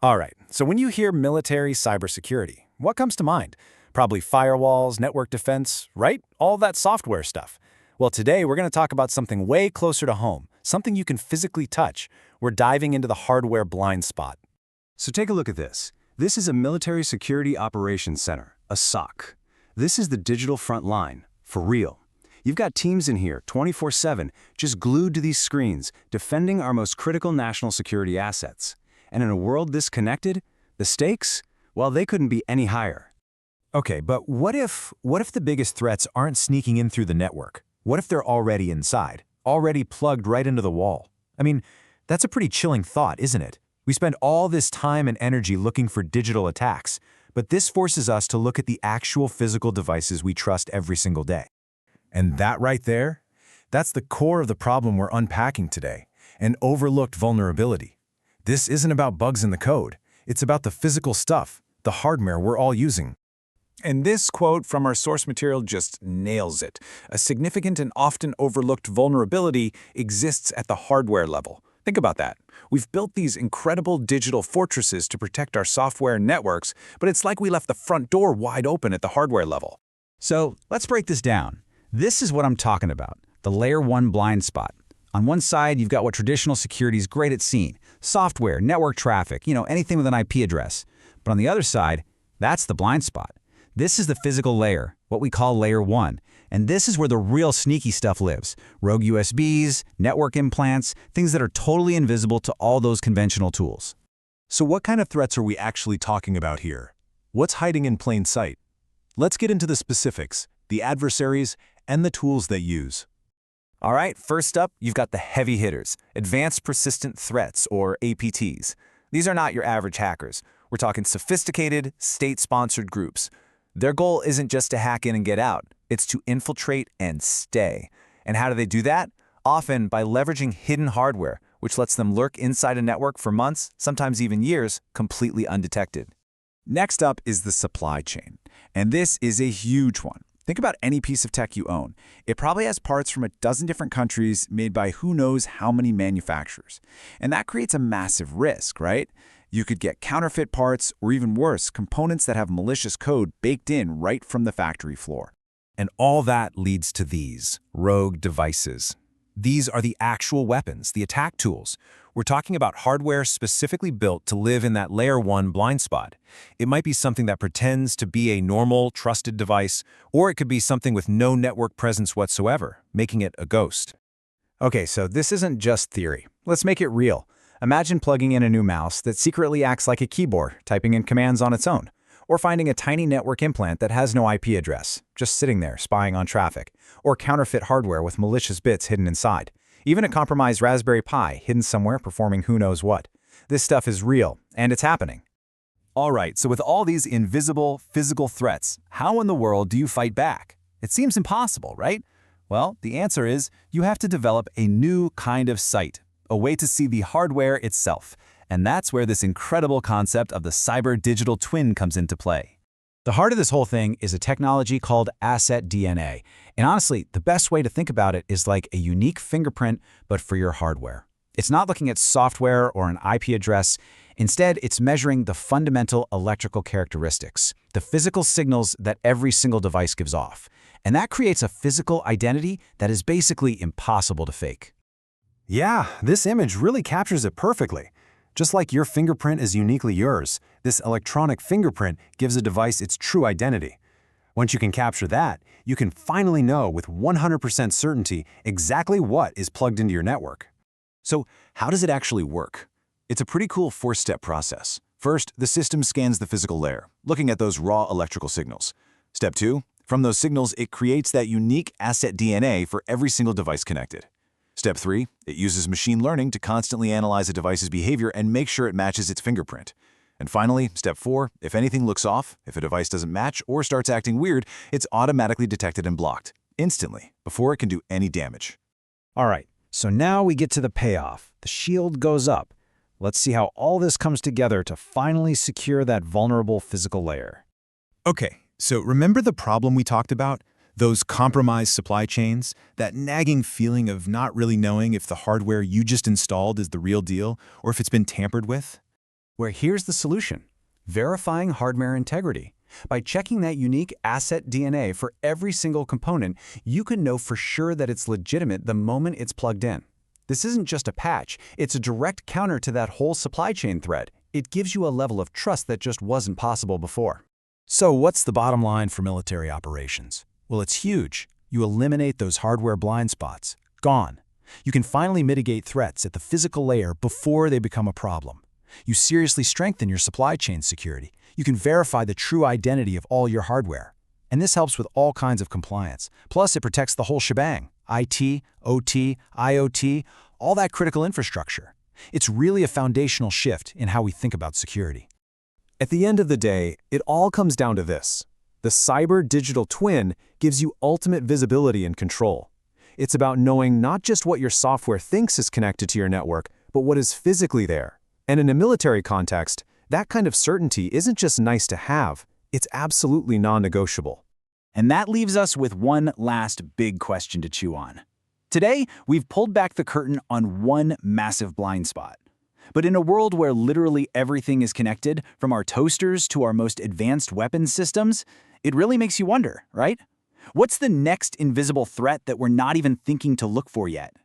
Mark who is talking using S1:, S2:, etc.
S1: All right, so when you hear military cybersecurity, what comes to mind? Probably firewalls, network defense, right? All that software stuff. Well, today we're going to talk about something way closer to home, something you can physically touch. We're diving into the hardware blind spot.
S2: So take a look at this. This is a Military Security Operations Center, a SOC. This is the digital front line, for real. You've got teams in here 24/7, just glued to these screens, defending our most critical national security assets. And in a world this connected, the stakes, well, they couldn't be any higher.
S3: Okay, but what if the biggest threats aren't sneaking in through the network? What if they're already inside, already plugged right into the wall? I mean, that's a pretty chilling thought, isn't it? We spend all this time and energy looking for digital attacks, but this forces us to look at the actual physical devices we trust every single day. And that right there, that's the core of the problem we're unpacking today, an overlooked vulnerability. This isn't about bugs in the code. It's about the physical stuff, the hardware we're all using.
S4: And this quote from our source material just nails it. A significant and often overlooked vulnerability exists at the hardware level. Think about that. We've built these incredible digital fortresses to protect our software and networks, but it's like we left the front door wide open at the hardware level.
S5: So let's break this down. This is what I'm talking about, the Layer 1 blind spot. On one side, you've got what traditional security is great at seeing, software, network traffic, anything with an IP address. But on the other side, that's the blind spot. This is the physical layer, what we call Layer 1. And this is where the real sneaky stuff lives. Rogue USBs, network implants, things that are totally invisible to all those conventional tools.
S3: So what kind of threats are we actually talking about here? What's hiding in plain sight? Let's get into the specifics, the adversaries, and the tools they use.
S1: All right, first up, you've got the heavy hitters, Advanced Persistent Threats, or APTs. These are not your average hackers. We're talking sophisticated, state-sponsored groups. Their goal isn't just to hack in and get out. It's to infiltrate and stay. And how do they do that? Often by leveraging hidden hardware, which lets them lurk inside a network for months, sometimes even years, completely undetected.
S4: Next up is the supply chain. And this is a huge one. Think about any piece of tech you own. It probably has parts from a dozen different countries made by who knows how many manufacturers. And that creates a massive risk, right? You could get counterfeit parts, or even worse, components that have malicious code baked in right from the factory floor.
S3: And all that leads to these rogue devices. These are the actual weapons, the attack tools. We're talking about hardware specifically built to live in that Layer 1 blind spot. It might be something that pretends to be a normal, trusted device, or it could be something with no network presence whatsoever, making it a ghost.
S5: Okay, so this isn't just theory. Let's make it real. Imagine plugging in a new mouse that secretly acts like a keyboard, typing in commands on its own. Or finding a tiny network implant that has no IP address, just sitting there spying on traffic. Or counterfeit hardware with malicious bits hidden inside. Even a compromised Raspberry Pi hidden somewhere performing who knows what. This stuff is real, and it's happening.
S3: All right, so with all these invisible, physical threats, how in the world do you fight back? It seems impossible, right? Well, the answer is you have to develop a new kind of sight, a way to see the hardware itself. And that's where this incredible concept of the cyber digital twin comes into play.
S5: The heart of this whole thing is a technology called asset DNA. And honestly, the best way to think about it is like a unique fingerprint, but for your hardware. It's not looking at software or an IP address. Instead, it's measuring the fundamental electrical characteristics, the physical signals that every single device gives off. And that creates a physical identity that is basically impossible to fake.
S3: Yeah, this image really captures it perfectly. Just like your fingerprint is uniquely yours, this electronic fingerprint gives a device its true identity. Once you can capture that, you can finally know with 100% certainty exactly what is plugged into your network. So how does it actually work? It's a pretty cool four-step process. First, the system scans the physical layer, looking at those raw electrical signals. Step 2, from those signals, it creates that unique asset DNA for every single device connected. Step 3, it uses machine learning to constantly analyze a device's behavior and make sure it matches its fingerprint. And finally, Step 4, if anything looks off, if a device doesn't match or starts acting weird, it's automatically detected and blocked, instantly, before it can do any damage.
S5: All right, so now we get to the payoff. The shield goes up. Let's see how all this comes together to finally secure that vulnerable physical layer.
S3: Okay, so remember the problem we talked about? Those compromised supply chains, that nagging feeling of not really knowing if the hardware you just installed is the real deal or if it's been tampered with? Where here's the solution: verifying hardware integrity. By checking that unique asset DNA for every single component, you can know for sure that it's legitimate the moment it's plugged in. This isn't just a patch, it's a direct counter to that whole supply chain threat. It gives you a level of trust that just wasn't possible before.
S2: So what's the bottom line for military operations? Well, it's huge. You eliminate those hardware blind spots. Gone. You can finally mitigate threats at the physical layer before they become a problem. You seriously strengthen your supply chain security. You can verify the true identity of all your hardware. And this helps with all kinds of compliance. Plus, it protects the whole shebang: IT, OT, IoT, all that critical infrastructure. It's really a foundational shift in how we think about security. At the end of the day, it all comes down to this. The cyber digital twin gives you ultimate visibility and control. It's about knowing not just what your software thinks is connected to your network, but what is physically there. And in a military context, that kind of certainty isn't just nice to have, it's absolutely non-negotiable.
S5: And that leaves us with one last big question to chew on. Today, we've pulled back the curtain on one massive blind spot. But in a world where literally everything is connected, from our toasters to our most advanced weapons systems, it really makes you wonder, right? What's the next invisible threat that we're not even thinking to look for yet?